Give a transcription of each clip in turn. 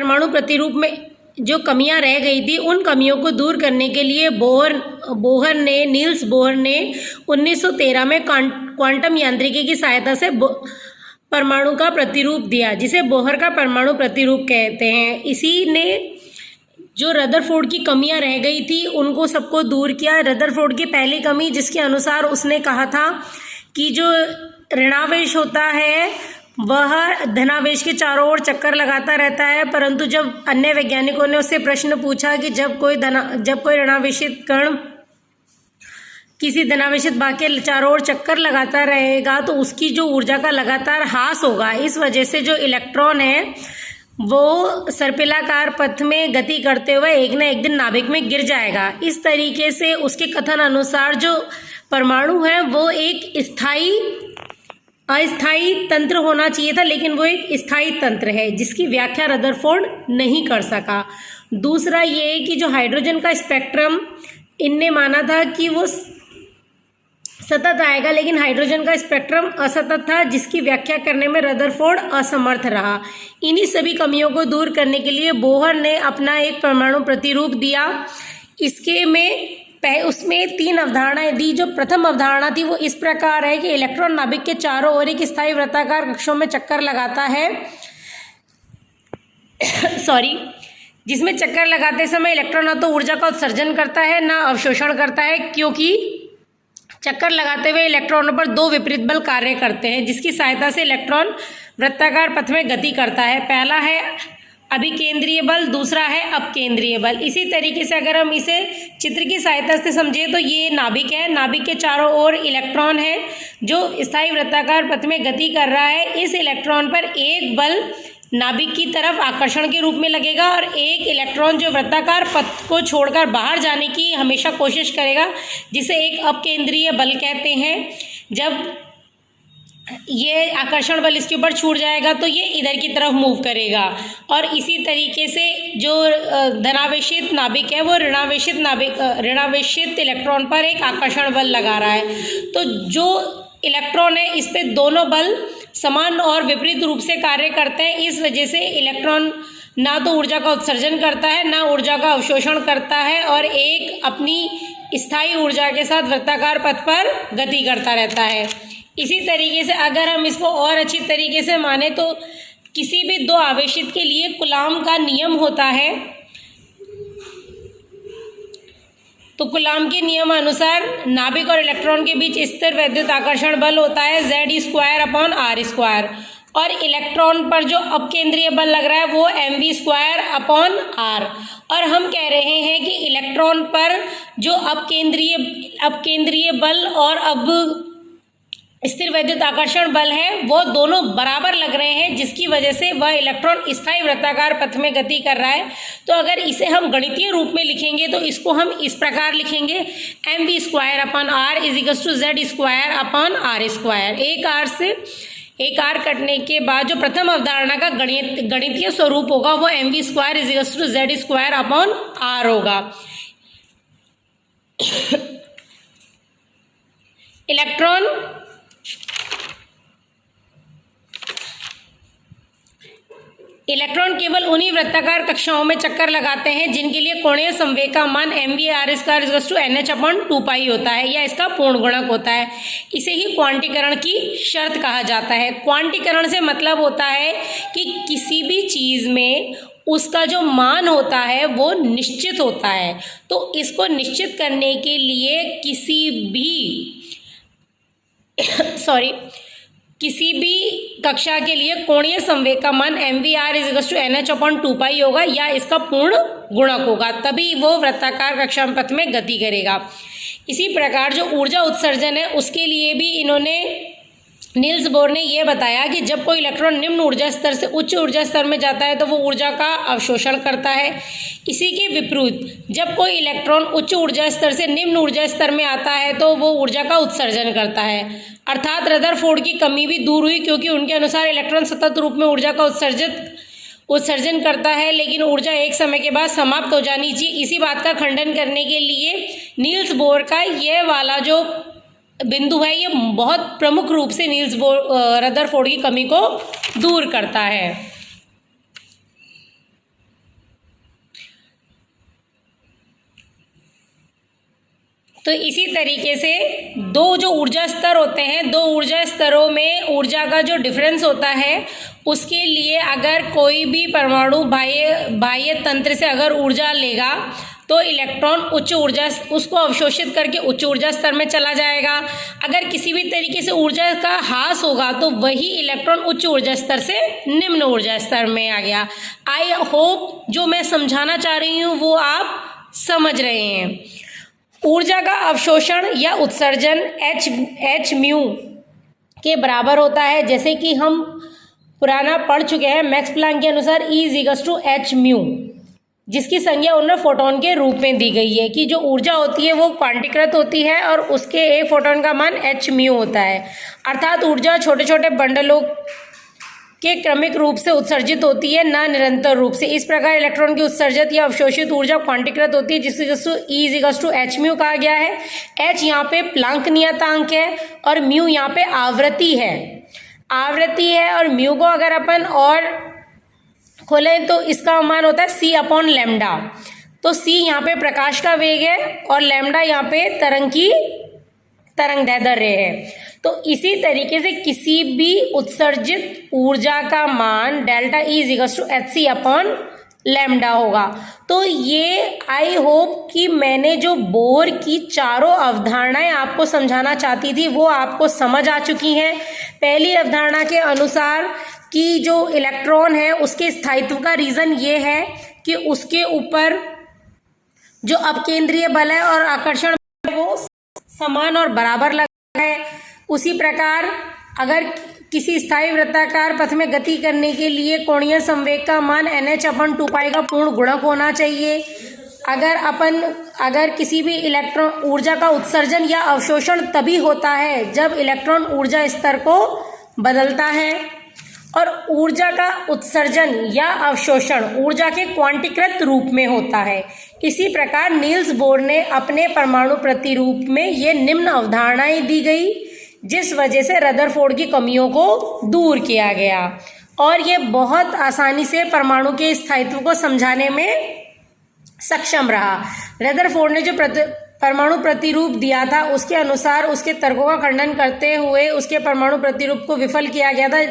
परमाणु प्रतिरूप में जो कमियां रह गई थी, उन कमियों को दूर करने के लिए नील्स बोहर ने 1913 में क्वांटम यांत्रिकी की सहायता से परमाणु का प्रतिरूप दिया, जिसे बोहर का परमाणु प्रतिरूप कहते हैं। इसी ने जो रदरफोर्ड की कमियां रह गई थी उनको सबको दूर किया। रदरफोर्ड की पहली कमी, जिसके अनुसार उसने कहा था कि जो ऋणावेश होता है वह धनावेश के चारों ओर चक्कर लगाता रहता है, परंतु जब अन्य वैज्ञानिकों ने उससे प्रश्न पूछा कि जब कोई ऋणावेशित कण किसी धनावेशित भाग के चारों ओर चक्कर लगाता रहेगा तो उसकी जो ऊर्जा का लगातार ह्रास होगा। इस वजह से जो इलेक्ट्रॉन है वो सर्पिलाकार पथ में गति करते हुए एक न एक दिन नाभिक में गिर जाएगा। इस तरीके से उसके कथन अनुसार जो परमाणु है वो एक अस्थायी तंत्र होना चाहिए था, लेकिन वो एक स्थायी तंत्र है, जिसकी व्याख्या रदरफोर्ड नहीं कर सका। दूसरा ये है कि जो हाइड्रोजन का स्पेक्ट्रम, इनने माना था कि वो सतत आएगा, लेकिन हाइड्रोजन का स्पेक्ट्रम असतत था, जिसकी व्याख्या करने में रदरफोर्ड असमर्थ रहा। इन्हीं सभी कमियों को दूर करने के लिए बोहर ने अपना एक परमाणु प्रतिरूप दिया। उसमें 3 अवधारणाएं दी। जो प्रथम अवधारणा थी वो इस प्रकार है कि इलेक्ट्रॉन नाभिक के चारों ओर एक स्थायी वृत्ताकार कक्षों में चक्कर लगाता है जिसमें चक्कर लगाते समय इलेक्ट्रॉन ना तो ऊर्जा का उत्सर्जन करता है ना अवशोषण करता है, क्योंकि चक्कर लगाते हुए इलेक्ट्रॉनों पर 2 विपरीत बल कार्य करते हैं, जिसकी सहायता से इलेक्ट्रॉन वृत्ताकार पथ में गति करता है। पहला है अभिकेंद्रीय बल, दूसरा है अपकेंद्रीय बल। इसी तरीके से अगर हम इसे चित्र की सहायता से समझें तो ये नाभिक है। नाभिक के चारों ओर इलेक्ट्रॉन है जो स्थायी वृत्ताकार पथ में गति कर रहा है। इस इलेक्ट्रॉन पर एक बल नाभिक की तरफ आकर्षण के रूप में लगेगा और एक इलेक्ट्रॉन जो वृत्ताकार पथ को छोड़कर बाहर जाने की हमेशा कोशिश करेगा, जिसे एक अपकेंद्रीय बल कहते हैं। जब ये आकर्षण बल इसके ऊपर छूट जाएगा तो ये इधर की तरफ मूव करेगा। और इसी तरीके से जो धनावेशित नाभिक है वो ऋणावेशित इलेक्ट्रॉन पर एक आकर्षण बल लगा रहा है। तो जो इलेक्ट्रॉन है इस पे दोनों बल समान और विपरीत रूप से कार्य करते हैं। इस वजह से इलेक्ट्रॉन ना तो ऊर्जा का उत्सर्जन करता है ना ऊर्जा का अवशोषण करता है और एक अपनी स्थायी ऊर्जा के साथ वृत्ताकार पथ पर गति करता रहता है। इसी तरीके से अगर हम इसको और अच्छी तरीके से माने तो किसी भी 2 आवेशित के लिए कूलाम का नियम होता है। तो कूलाम के नियम अनुसार नाभिक और इलेक्ट्रॉन के बीच स्थिर वैद्युत आकर्षण बल होता है Z²/R², और इलेक्ट्रॉन पर जो अपकेंद्रीय बल लग रहा है वो mv²/r। और हम कह रहे हैं कि इलेक्ट्रॉन पर जो अपकेंद्रीय बल और स्थिर वैद्युत आकर्षण बल है वो दोनों बराबर लग रहे हैं, जिसकी वजह से वह इलेक्ट्रॉन स्थायी वृत्ताकार पथ में गति कर रहा है। तो अगर इसे हम गणितीय रूप में लिखेंगे तो इसको हम इस प्रकार लिखेंगे mv²/r = Z²/r²। एक आर कटने के बाद जो प्रथम अवधारणा का गणितीय स्वरूप होगा वो mv² = Z²/r होगा। इलेक्ट्रॉन केवल उन्हीं वृत्ताकार कक्षाओं में चक्कर लगाते हैं जिनके लिए कोणीय संवेग का मान mv² = NH/2π होता है या इसका पूर्ण गुणक होता है। इसे ही क्वांटीकरण की शर्त कहा जाता है। क्वांटीकरण से मतलब होता है कि किसी भी चीज़ में उसका जो मान होता है वो निश्चित होता है। तो इसको निश्चित करने के लिए किसी भी कक्षा के लिए कोणीय संवेग का मान mvr = NH/2π होगा या इसका पूर्ण गुणक होगा, तभी वो वृत्ताकार कक्षा पथ में गति करेगा। इसी प्रकार जो ऊर्जा उत्सर्जन है उसके लिए भी नील्स बोर ने यह बताया कि जब कोई इलेक्ट्रॉन निम्न ऊर्जा स्तर से उच्च ऊर्जा स्तर में जाता है तो वो ऊर्जा का अवशोषण करता है। इसी के विपरीत जब कोई इलेक्ट्रॉन उच्च ऊर्जा स्तर से निम्न ऊर्जा स्तर में आता है तो वो ऊर्जा का उत्सर्जन करता है। अर्थात रदरफोर्ड की कमी भी दूर हुई, क्योंकि उनके अनुसार इलेक्ट्रॉन सतत रूप में ऊर्जा का उत्सर्जन करता है, लेकिन ऊर्जा एक समय के बाद समाप्त हो जानी चाहिए। इसी बात का खंडन करने के लिए नील्स बोर का ये वाला जो बिंदु है ये बहुत प्रमुख रूप से रदरफोर्ड की कमी को दूर करता है। तो इसी तरीके से दो जो ऊर्जा स्तर होते हैं, दो ऊर्जा स्तरों में ऊर्जा का जो डिफरेंस होता है, उसके लिए अगर कोई भी परमाणु बाह्य तंत्र से अगर ऊर्जा लेगा तो इलेक्ट्रॉन उच्च ऊर्जा उसको अवशोषित करके उच्च ऊर्जा स्तर में चला जाएगा। अगर किसी भी तरीके से ऊर्जा का ह्रास होगा तो वही इलेक्ट्रॉन उच्च ऊर्जा स्तर से निम्न ऊर्जा स्तर में आ गया। आई होप जो मैं समझाना चाह रही हूँ वो आप समझ रहे हैं। ऊर्जा का अवशोषण या उत्सर्जन एच म्यू के बराबर होता है। जैसे कि हम पुराना पढ़ चुके हैं, मैक्स प्लैंक के अनुसार E = एच म्यू, जिसकी संज्ञा उन्हें फोटोन के रूप में दी गई है कि जो ऊर्जा होती है वो क्वांटीकृत होती है और उसके एक फोटोन का मान एच म्यू होता है। अर्थात ऊर्जा छोटे छोटे बंडलों के क्रमिक रूप से उत्सर्जित होती है, ना निरंतर रूप से। इस प्रकार इलेक्ट्रॉन की उत्सर्जित या अवशोषित ऊर्जा क्वांटीकृत होती है, जिससे E = एच म्यू कहा गया है। एच यहाँ पे प्लांक नियतांक है और म्यू यहाँ पे आवृत्ति है और म्यू को अगर अपन और खोलें तो इसका मान होता है c/λ। तो c यहाँ पे प्रकाश का वेग है और लैम्डा यहाँ पे तरंग दैर्ध्य है। तो इसी तरीके से किसी भी उत्सर्जित ऊर्जा का मान डेल्टा E = hc/λ होगा। तो ये आई होप कि मैंने जो बोर की चारों अवधारणाएं आपको समझाना चाहती थी वो आपको समझ आ चुकी हैं। पहली अवधारणा के अनुसार कि जो इलेक्ट्रॉन है उसके स्थायित्व का रीज़न ये है कि उसके ऊपर जो अपकेंद्रीय बल है और आकर्षण वो समान और बराबर लगा है। उसी प्रकार अगर किसी स्थायी वृत्ताकार पथ में गति करने के लिए कोणीय संवेग का मान NH/2π का पूर्ण गुणक होना चाहिए। अगर किसी भी इलेक्ट्रॉन ऊर्जा का उत्सर्जन या अवशोषण तभी होता है जब इलेक्ट्रॉन ऊर्जा स्तर को बदलता है और ऊर्जा का उत्सर्जन या अवशोषण ऊर्जा के क्वांटीकृत रूप में होता है। इसी प्रकार नील्स बोर ने अपने परमाणु प्रतिरूप में ये निम्न अवधारणाएं दी गई, जिस वजह से रदरफोर्ड की कमियों को दूर किया गया और ये बहुत आसानी से परमाणु के स्थायित्व को समझाने में सक्षम रहा। रदरफोर्ड ने जो परमाणु प्रतिरूप दिया था उसके अनुसार उसके तर्कों का खंडन करते हुए उसके परमाणु प्रतिरूप को विफल किया गया था,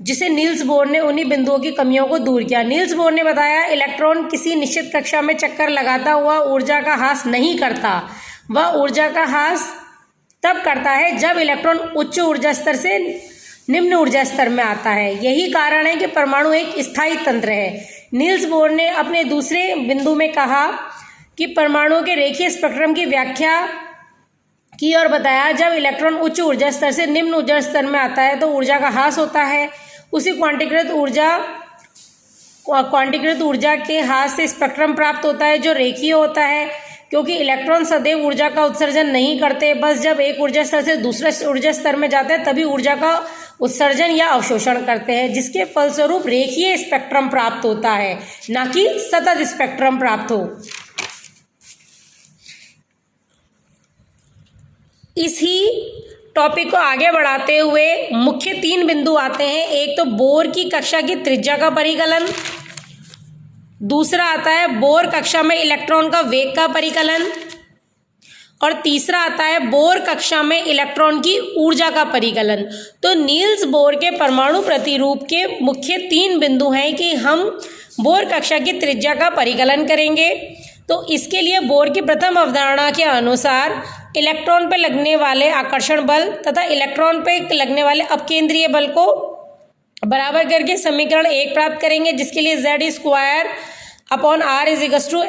जिसे नील्स बोर ने उन्हीं बिंदुओं की कमियों को दूर किया। नील्स बोर ने बताया इलेक्ट्रॉन किसी निश्चित कक्षा में चक्कर लगाता हुआ ऊर्जा का ह्रास नहीं करता। वह ऊर्जा का ह्रास तब करता है जब इलेक्ट्रॉन उच्च ऊर्जा स्तर से निम्न ऊर्जा स्तर में आता है। यही कारण है कि परमाणु एक स्थायी तंत्र है। नील्स बोर ने अपने दूसरे बिंदु में कहा कि परमाणु के रेखीय स्पेक्ट्रम की व्याख्या की और बताया जब इलेक्ट्रॉन उच्च ऊर्जा स्तर से निम्न ऊर्जा स्तर में आता है तो ऊर्जा का ह्रास होता है। उसी क्वांटीकृत ऊर्जा के ह्रास से स्पेक्ट्रम प्राप्त होता है जो रेखीय होता है, क्योंकि इलेक्ट्रॉन सदैव ऊर्जा का उत्सर्जन नहीं करते, बस जब एक ऊर्जा स्तर से दूसरे ऊर्जा स्तर में जाते हैं तभी ऊर्जा का उत्सर्जन या अवशोषण करते हैं, जिसके फलस्वरूप रेखीय स्पेक्ट्रम प्राप्त होता है, ना कि सतत स्पेक्ट्रम प्राप्त हो। इसी टॉपिक को आगे बढ़ाते हुए मुख्य 3 बिंदु आते हैं। एक तो बोर की कक्षा की त्रिज्या का परिकलन, दूसरा आता है बोर कक्षा में इलेक्ट्रॉन का वेग का परिकलन और तीसरा आता है बोर कक्षा में इलेक्ट्रॉन की ऊर्जा का परिकलन। तो नील्स बोर के परमाणु प्रतिरूप के मुख्य 3 बिंदु हैं कि हम बोर कक्षा की त्रिज्या का परिकलन करेंगे। तो इसके लिए बोर की प्रथम अवधारणा के अनुसार इलेक्ट्रॉन पर लगने वाले आकर्षण बल तथा इलेक्ट्रॉन पर लगने वाले अपकेंद्रीय बल को बराबर करके समीकरण 1 प्राप्त करेंगे, जिसके लिए Z² अपॉन R =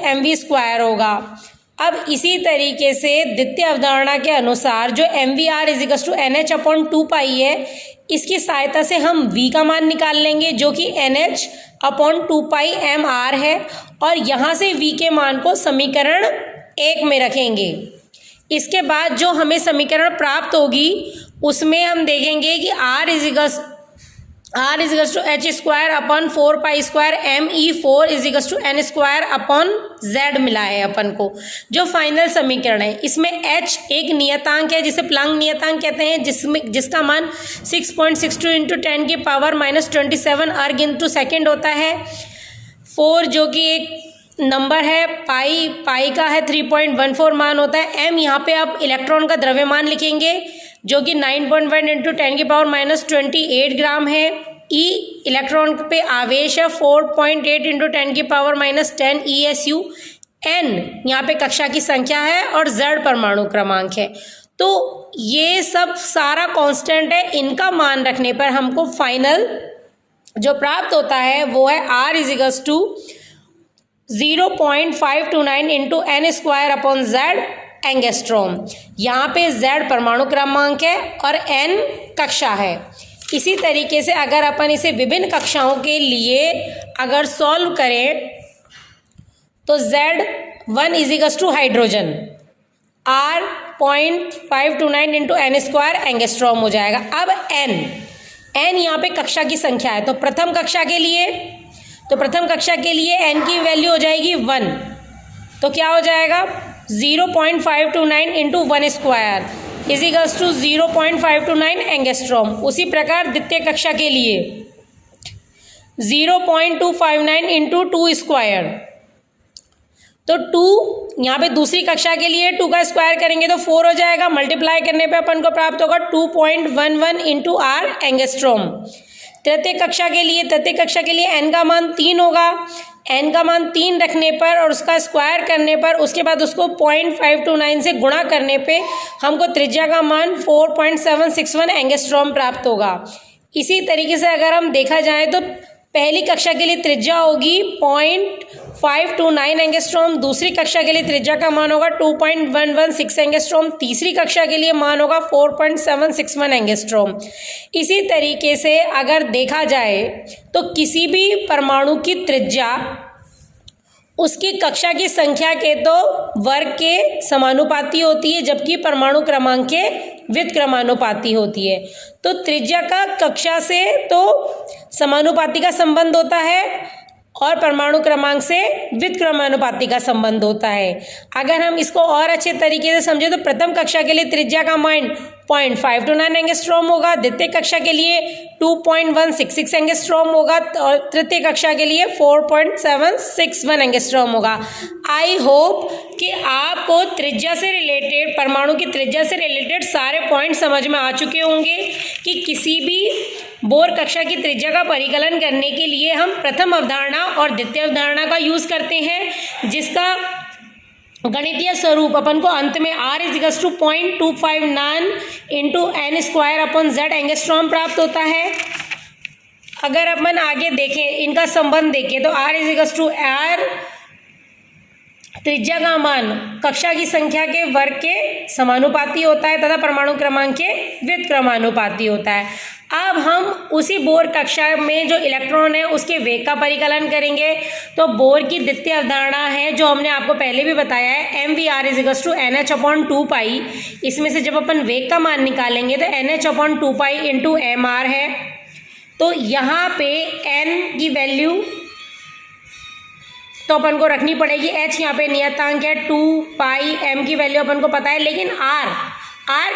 mv² होगा। अब इसी तरीके से द्वितीय अवधारणा के अनुसार जो mvr = nh/2π है, इसकी सहायता से हम v का मान निकाल लेंगे जो कि nh/2π mr है और यहाँ से v के मान को समीकरण 1 में रखेंगे। इसके बाद जो हमें समीकरण प्राप्त होगी उसमें हम देखेंगे कि r = h² me4 = n² मिला है अपन को, जो फाइनल समीकरण है। इसमें h एक नियतांक है जिसे प्लांक नियतांक कहते हैं, जिसका मान 6.62 × 10⁻⁻27 अर्ग × सेकेंड होता है। 4 जो कि एक नंबर है पाई, पाई का है 3.14 मान होता है। m यहाँ पे आप इलेक्ट्रॉन का द्रव्यमान लिखेंगे जो कि 9.1 इंटू 10⁻⁻28 ग्राम है। e इलेक्ट्रॉन पे आवेश है 4.8 इंटू 10⁻⁻10 ESU। n यहाँ पे कक्षा की संख्या है और z परमाणु क्रमांक है। तो ये सब सारा कांस्टेंट है, इनका मान रखने पर हमको फाइनल जो प्राप्त होता है वो है R equals to 0.529 into n²/z angstrom. यहाँ पे z परमाणु क्रमांक है और n कक्षा है। इसी तरीके से अगर अपन इसे विभिन्न कक्षाओं के लिए अगर सॉल्व करें तो Z1 equals to hydrogen R 0.529 into n² angstrom हो जाएगा। अब n यहाँ पे कक्षा की संख्या है, तो प्रथम कक्षा के लिए n की वैल्यू हो जाएगी 1, तो क्या हो जाएगा 0.529 इंटू 1² इजिकल्स टू 0.529 एंगस्ट्रॉम। उसी प्रकार द्वितीय कक्षा के लिए 0.259 इंटू 2², तो 2 यहाँ पे दूसरी कक्षा के लिए 2 का स्क्वायर करेंगे तो 4 हो जाएगा, मल्टीप्लाई करने पे अपन को प्राप्त होगा 2.11 इंटू R एंगस्ट्रॉम। तृतीय कक्षा के लिए n का मान 3 होगा, n का मान 3 रखने पर और उसका स्क्वायर करने पर उसके बाद उसको 0.529 से गुणा करने पे हमको त्रिज्या का मान 4.761 एंगस्ट्रॉम प्राप्त होगा। इसी तरीके से अगर हम देखा जाए तो पहली कक्षा के लिए त्रिज्या होगी 0.529 एंगस्ट्रॉम, दूसरी कक्षा के लिए त्रिज्या का मान होगा 2.116 एंगस्ट्रॉम, तीसरी कक्षा के लिए मान होगा 4.761 एंगस्ट्रॉम। इसी तरीके से अगर देखा जाए तो किसी भी परमाणु की त्रिज्या उसकी कक्षा की संख्या के तो वर्ग के समानुपाती होती है, जबकि परमाणु क्रमांक के व्युत्क्रमानुपाती होती है। तो त्रिज्या का कक्षा से तो समानुपाती का संबंध होता है और परमाणु क्रमांक से व्युत्क्रमानुपाती का संबंध होता है। अगर हम इसको और अच्छे तरीके से समझे तो प्रथम कक्षा के लिए त्रिज्या का मान 0.529 एंगस्ट्रॉम होगा, द्वितीय कक्षा के लिए 2.166 एंगस्ट्रॉम होगा और तृतीय कक्षा के लिए 4.761 एंगस्ट्रॉम होगा। आई होप कि आपको त्रिज्या से रिलेटेड, परमाणु की त्रिज्या से रिलेटेड सारे पॉइंट समझ में आ चुके होंगे कि किसी भी बोर कक्षा की त्रिज्या का परिकलन करने के लिए हम प्रथम अवधारणा और द्वितीय अवधारणा का यूज करते हैं, जिसका गणितीय स्वरूप अपन को अंत में R equals to 0.259 into n²/z angstrom प्राप्त होता है। अगर अपन आगे देखें, इनका संबंध देखें तो R इजिकल्स टू R त्रिज्या का मान कक्षा की संख्या के वर्ग के समानुपाती होता है तथा परमाणु क्रमांक के व्युत्क्रमानुपाती होता है। अब हम उसी बोर कक्षा में जो इलेक्ट्रॉन है उसके वेग का परिकलन करेंगे। तो बोर की द्वितीय अवधारणा है जो हमने आपको पहले भी बताया है, mvr इजिकल्स टू nh/2π। इसमें से जब अपन वेग का मान निकालेंगे तो nh/2π इंटू mr है। तो यहाँ पे n की वैल्यू तो अपन को रखनी पड़ेगी, h यहाँ पे नियतांक है 2π, m की वैल्यू अपन को पता है, लेकिन r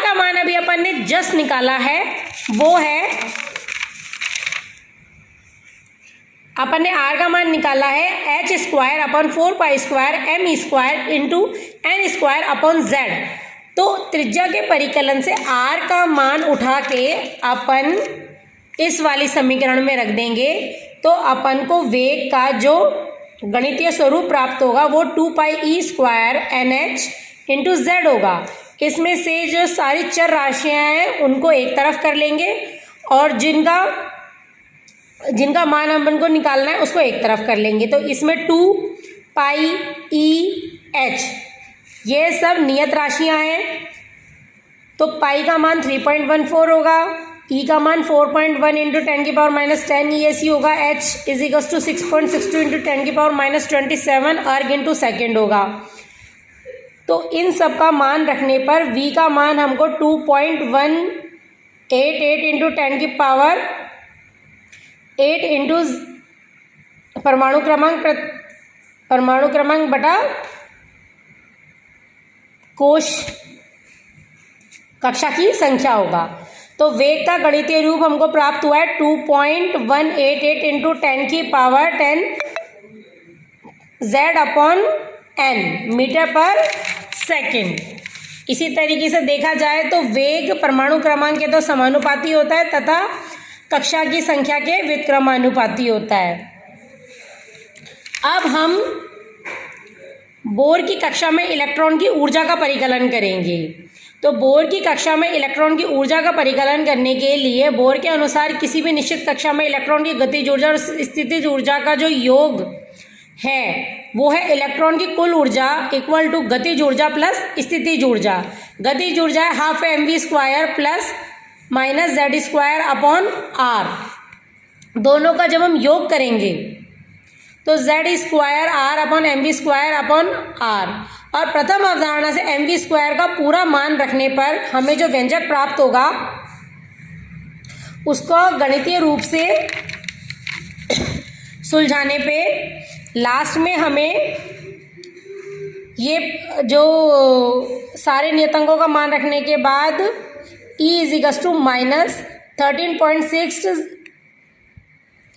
का मान अभी अपन ने जस्ट निकाला है, वो है अपन ने r का मान निकाला है h²/4π² m² इंटू n²/z। तो त्रिज्या के परिकलन से r का मान उठा के अपन इस वाली समीकरण में रख देंगे तो अपन को वेग का जो गणितीय स्वरूप प्राप्त होगा वो 2πe² nh इंटू z होगा। इसमें से जो सारी चर राशियां हैं उनको एक तरफ कर लेंगे और जिनका मान अपन को निकालना है उसको एक तरफ कर लेंगे। तो इसमें 2πeh ये सब नियत राशियां हैं। तो पाई का मान 3.14 होगा, ई का मान 4.1 इंटू 10⁻⁻10 ESU होगा, h इजिकल्स टू 6.62 इंटू 10⁻27 अर्ग इंटू सेकेंड होगा। तो इन सब का मान रखने पर v का मान हमको 2.188 इंटू 10⁻8 इंटू परमाणु क्रमांक बटा कोश कक्षा की संख्या होगा। तो वेग का गणितीय रूप हमको प्राप्त हुआ है 2.188 into 10⁻10 Z upon n metre पर सेकेंड। इसी तरीके से देखा जाए तो वेग परमाणु क्रमांक के तो समानुपाती होता है तथा कक्षा की संख्या के व्युत्क्रमानुपाती होता है। अब हम बोर की कक्षा में इलेक्ट्रॉन की ऊर्जा का परिकलन करेंगे। तो बोर की कक्षा में इलेक्ट्रॉन की ऊर्जा का परिकलन करने के लिए बोर के अनुसार किसी भी निश्चित कक्षा में इलेक्ट्रॉन की गतिज ऊर्जा और स्थितिज ऊर्जा का जो योग है वो है इलेक्ट्रॉन की कुल ऊर्जा इक्वल टू गतिज ऊर्जा प्लस स्थितिज ऊर्जा। गतिज ऊर्जा है half mv² plus minus Z² upon r। दोनों का जब हम योग करेंगे तो Z² r upon mv² upon r, और प्रथम अवधारणा से mv² का पूरा मान रखने पर हमें जो व्यंजक प्राप्त होगा उसको गणितीय रूप से सुलझाने पे लास्ट में हमें ये जो सारे नियतांकों का मान रखने के बाद E equals to minus 13.6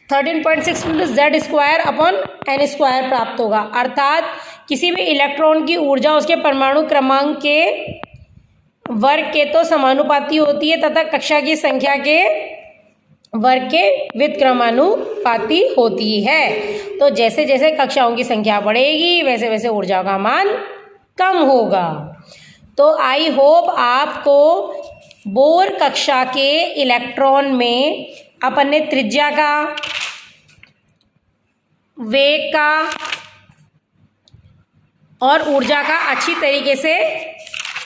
Z² upon n² प्राप्त होगा। अर्थात किसी भी इलेक्ट्रॉन की ऊर्जा उसके परमाणु क्रमांक के वर्ग के तो समानुपाती होती है तथा कक्षा की संख्या के वर्ग के व्युत्क्रमानुपाती होती है। तो जैसे जैसे कक्षाओं की संख्या बढ़ेगी वैसे वैसे ऊर्जा का मान कम होगा। तो आई होप आपको बोर कक्षा के इलेक्ट्रॉन में अपन ने त्रिज्या का, वेग का और ऊर्जा का अच्छी तरीके से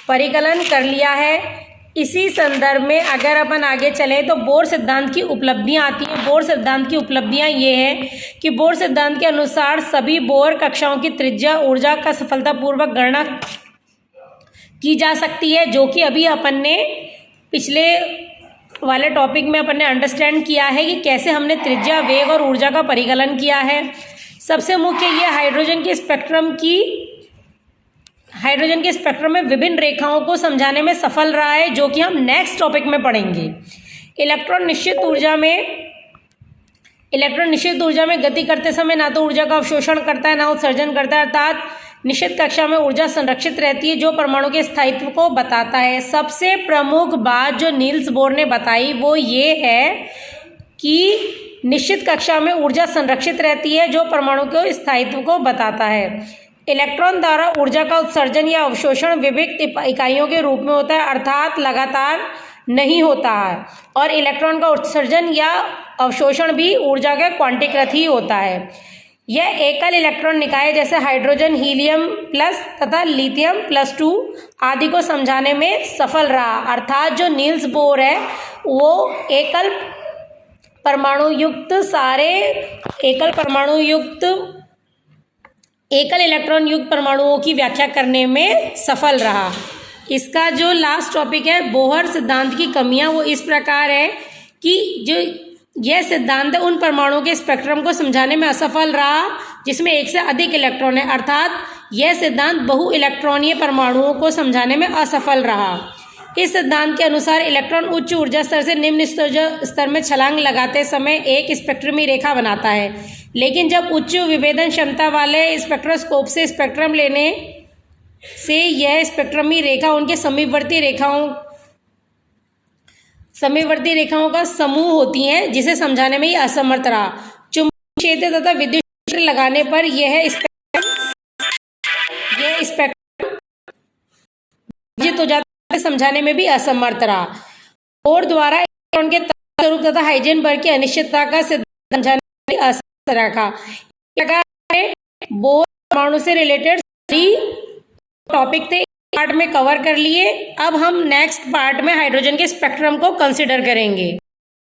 परिकलन कर लिया है। इसी संदर्भ में अगर अपन आगे चलें तो बोर सिद्धांत की उपलब्धियां आती हैं। बोर सिद्धांत की उपलब्धियां ये हैं कि बोर सिद्धांत के अनुसार सभी बोर कक्षाओं की त्रिज्या ऊर्जा का सफलतापूर्वक गणना की जा सकती है, जो कि अभी अपन ने पिछले वाले टॉपिक में अपन ने अंडरस्टैंड किया है कि कैसे हमने त्रिज्या, वेग और ऊर्जा का परिकलन किया है। सबसे मुख्य ये हाइड्रोजन के स्पेक्ट्रम में विभिन्न रेखाओं को समझाने में सफल रहा है, जो कि हम नेक्स्ट टॉपिक में पढ़ेंगे। इलेक्ट्रॉन निश्चित ऊर्जा में गति करते समय ना तो ऊर्जा का अवशोषण करता है ना उत्सर्जन करता है, अर्थात निश्चित कक्षा में ऊर्जा संरक्षित रहती है, जो परमाणु के स्थायित्व को बताता है। सबसे प्रमुख बात जो नील्स बोर ने बताई वो ये है कि निश्चित कक्षा में ऊर्जा संरक्षित रहती है, जो परमाणु के स्थायित्व को बताता है। इलेक्ट्रॉन द्वारा ऊर्जा का उत्सर्जन या अवशोषण विविध इकाइयों के रूप में होता है, अर्थात लगातार नहीं होता है, और इलेक्ट्रॉन का उत्सर्जन या अवशोषण भी ऊर्जा के क्वांटीकृत ही होता है। यह एकल इलेक्ट्रॉन निकाय जैसे हाइड्रोजन, हीलियम प्लस तथा लिथियम +2 आदि को समझाने में सफल रहा। अर्थात जो नील्स बोर है वो एकल इलेक्ट्रॉन युक्त परमाणुओं की व्याख्या करने में सफल रहा। इसका जो लास्ट टॉपिक है बोहर सिद्धांत की कमियां, वो इस प्रकार है कि जो यह सिद्धांत उन परमाणुओं के स्पेक्ट्रम को समझाने में असफल रहा जिसमें एक से अधिक इलेक्ट्रॉन है, अर्थात यह सिद्धांत बहु इलेक्ट्रॉनीय परमाणुओं को समझाने में असफल रहा। इस सिद्धांत के अनुसार इलेक्ट्रॉन उच्च ऊर्जा स्तर से निम्न स्तर में छलांग लगाते समय एक स्पेक्ट्रमी रेखा बनाता है, लेकिन जब उच्च विभेदन क्षमता वाले स्पेक्ट्रोस्कोप से स्पेक्ट्रम लेने से यह स्पेक्ट्रमी रेखा उनके समीपवर्ती रेखाओं का समूह होती हैं, जिसे समझाने में ही असमर्थ रहा। चुंबकीय क्षेत्र तथा विद्युत क्षेत्र लगाने पर यह स्पेक्ट्रम तो जाता समझाने में भी असमर्थ रहा। बोर द्वारा इलेक्ट्रॉन के स्वरूप तथा हाइजेनबर्ग की अनिश्चितता का सिद्धांत समझाने में भी असमर्थ रखा। बोर परमाणु से रिलेटेड सभी टॉपिक थे, पार्ट में कवर कर लिए। अब हम नेक्स्ट पार्ट में हाइड्रोजन के स्पेक्ट्रम को कंसिडर करेंगे।